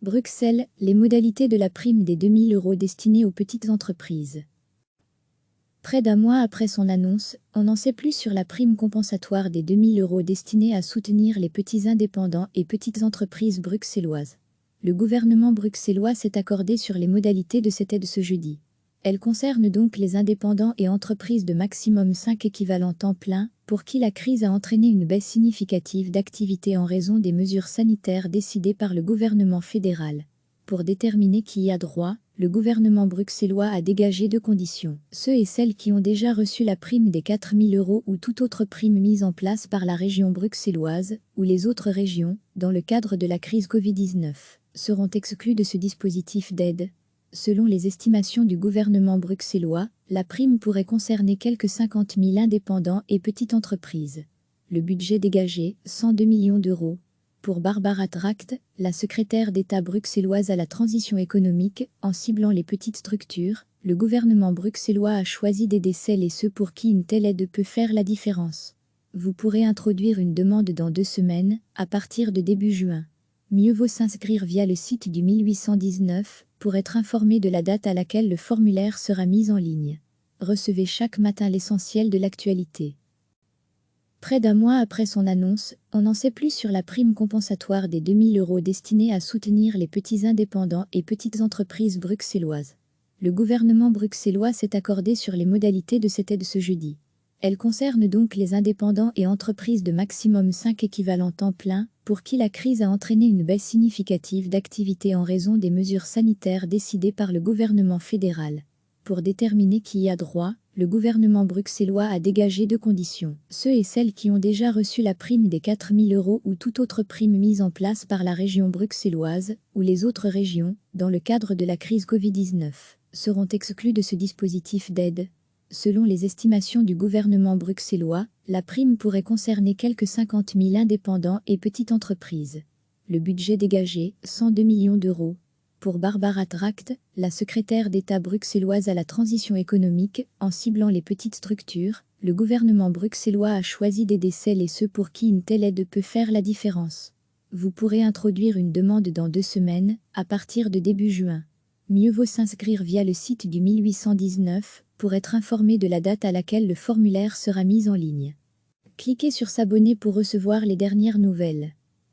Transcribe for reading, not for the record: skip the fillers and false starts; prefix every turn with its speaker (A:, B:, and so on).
A: Bruxelles, les modalités de la prime des 2000 € destinée aux petites entreprises. Près d'un mois après son annonce, on n'en sait plus sur la prime compensatoire des 2000 € destinée à soutenir les petits indépendants et petites entreprises bruxelloises. Le gouvernement bruxellois s'est accordé sur les modalités de cette aide ce jeudi. Elle concerne donc les indépendants et entreprises de maximum 5 équivalents temps plein, pour qui la crise a entraîné une baisse significative d'activité en raison des mesures sanitaires décidées par le gouvernement fédéral. Pour déterminer qui y a droit, le gouvernement bruxellois a dégagé deux conditions. Ceux et celles qui ont déjà reçu la prime des 4000 € ou toute autre prime mise en place par la région bruxelloise, ou les autres régions, dans le cadre de la crise Covid-19, seront exclus de ce dispositif d'aide. Selon les estimations du gouvernement bruxellois, la prime pourrait concerner quelques 50 000 indépendants et petites entreprises. Le budget dégagé, 102 millions d'euros. Pour Barbara Tracht, la secrétaire d'État bruxelloise à la transition économique, en ciblant les petites structures, le gouvernement bruxellois a choisi d'aider celles et ceux pour qui une telle aide peut faire la différence. Vous pourrez introduire une demande dans 2 semaines, à partir de début juin. Mieux vaut s'inscrire via le site du 1819 pour être informé de la date à laquelle le formulaire sera mis en ligne. Recevez chaque matin l'essentiel de l'actualité. Près d'un mois après son annonce, on n'en sait plus sur la prime compensatoire des 2000 € destinée à soutenir les petits indépendants et petites entreprises bruxelloises. Le gouvernement bruxellois s'est accordé sur les modalités de cette aide ce jeudi. Elle concerne donc les indépendants et entreprises de maximum 5 équivalents temps plein, pour qui la crise a entraîné une baisse significative d'activité en raison des mesures sanitaires décidées par le gouvernement fédéral. Pour déterminer qui y a droit, le gouvernement bruxellois a dégagé deux conditions. Ceux et celles qui ont déjà reçu la prime des 4000 € ou toute autre prime mise en place par la région bruxelloise, ou les autres régions, dans le cadre de la crise Covid-19, seront exclus de ce dispositif d'aide. Selon les estimations du gouvernement bruxellois, la prime pourrait concerner quelques 50 000 indépendants et petites entreprises. Le budget dégagé, 102 millions d'euros. Pour Barbara Tracht, la secrétaire d'État bruxelloise à la transition économique, en ciblant les petites structures, le gouvernement bruxellois a choisi d'aider celles et ceux pour qui une telle aide peut faire la différence. Vous pourrez introduire une demande dans 2 semaines, à partir de début juin. Mieux vaut s'inscrire via le site du 1819 pour être informé de la date à laquelle le formulaire sera mis en ligne. Cliquez sur s'abonner pour recevoir les dernières nouvelles.